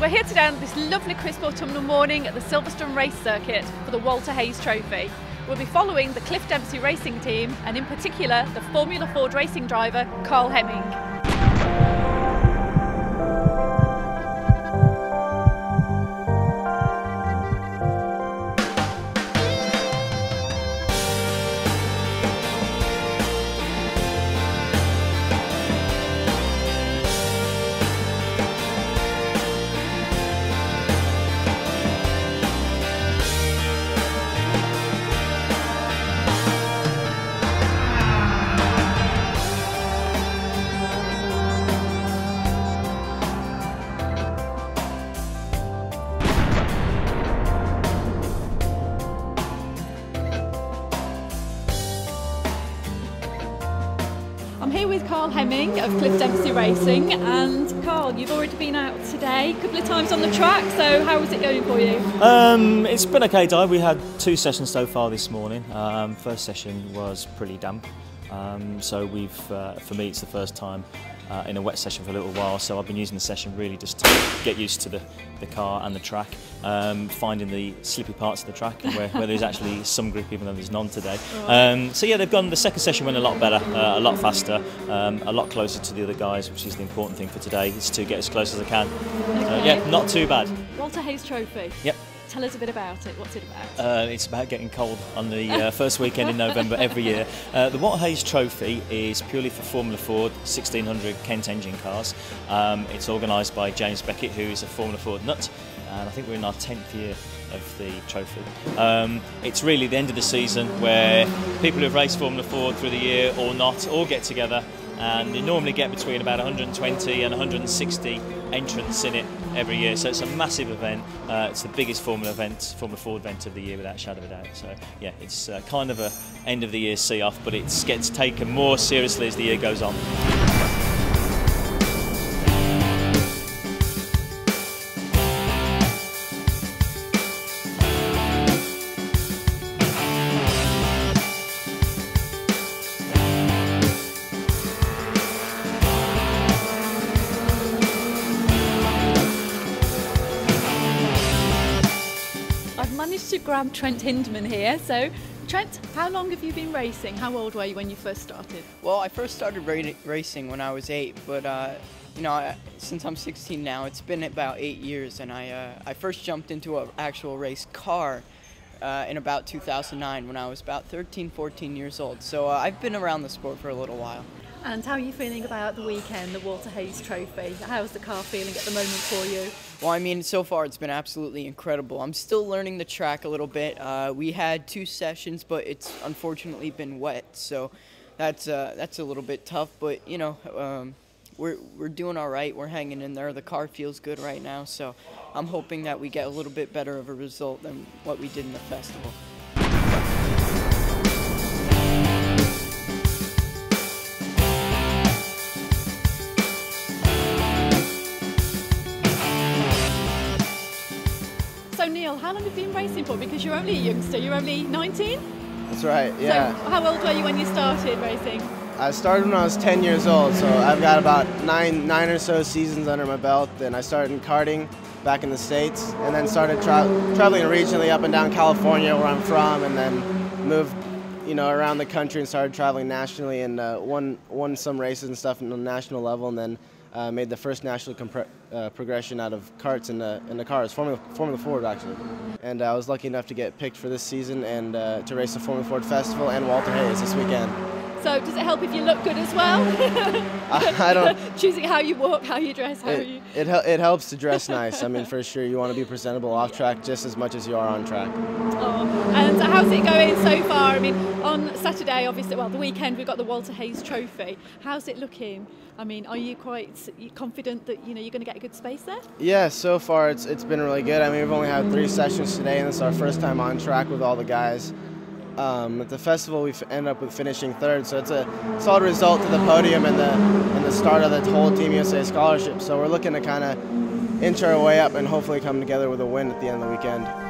We're here today on this lovely crisp autumnal morning at the Silverstone Race Circuit for the Walter Hayes Trophy. We'll be following the Cliff Dempsey Racing team and in particular the Formula Ford racing driver Carl Hemming. I'm here with Carl Hemming of Cliff Dempsey Racing, and Carl, you've already been out today a couple of times on the track, so how is it going for you? It's been okay, Di. We had 2 sessions so far this morning. First session was pretty damp, so for me it's the first time in a wet session for a little while, so I've been using the session really just to get used to the car and the track, finding the slippy parts of the track and where there's actually some grip even though there's none today. So yeah, the second session went a lot better, a lot faster, a lot closer to the other guys, which is the important thing for today, is to get as close as I can. Okay. Yeah, not too bad. Walter Hayes Trophy. Yep. Tell us a bit about it. What's it about? It's about getting cold on the first weekend in November every year. The Walter Hayes Trophy is purely for Formula Ford 1600 Kent engine cars. It's organised by James Beckett, who is a Formula Ford nut, and I think we're in our 10th year of the trophy. It's really the end of the season where people who have raced Formula Ford through the year or not all get together, and you normally get between about 120 and 160 entrants in it every year, so it's a massive event. It's the biggest Formula Ford event of the year without a shadow of a doubt. So yeah, it's kind of a end of the year see-off, but it gets taken more seriously as the year goes on. I've managed to grab Trent Hindman here. So Trent, how long have you been racing? How old were you when you first started? Well, I first started racing when I was 8, but you know, since I'm 16 now, it's been about 8 years, and I first jumped into an actual race car in about 2009 when I was about 13, 14 years old. So I've been around the sport for a little while. And how are you feeling about the weekend, the Walter Hayes Trophy? How's the car feeling at the moment for you? Well, I mean, so far it's been absolutely incredible. I'm still learning the track a little bit. We had 2 sessions, but it's unfortunately been wet, so that's a little bit tough. But you know, we're doing all right. We're hanging in there. The car feels good right now, so I'm hoping that we get a little bit better of a result than what we did in the festival. So Neil, how long have you been racing for? Because you're only a youngster, you're only 19? That's right, yeah. So how old were you when you started racing? I started when I was 10 years old, so I've got about nine or so seasons under my belt. Then I started in karting back in the States, and then started traveling regionally up and down California, where I'm from, and then moved, you know, around the country and started traveling nationally, and won some races and stuff on the national level, and then made the first national progression out of karts in the cars, Formula Ford actually. And I was lucky enough to get picked for this season and to race the Formula Ford Festival and Walter Hayes this weekend. So does it help if you look good as well? I don't. Choosing how you walk, how you dress, how you... It helps to dress nice. I mean, for sure, you want to be presentable off track just as much as you are on track. Oh, and how's it going so far? I mean, on Saturday, obviously, well, the weekend, we've got the Walter Hayes Trophy. How's it looking? I mean, are you quite confident that you're going to get a good space there? Yeah, so far it's been really good. I mean, we've only had 3 sessions today, and it's our first time on track with all the guys. At the festival, we ended up with finishing 3rd, so it's a solid result to the podium and the start of the whole Team USA scholarship. So we're looking to kind of inch our way up and hopefully come together with a win at the end of the weekend.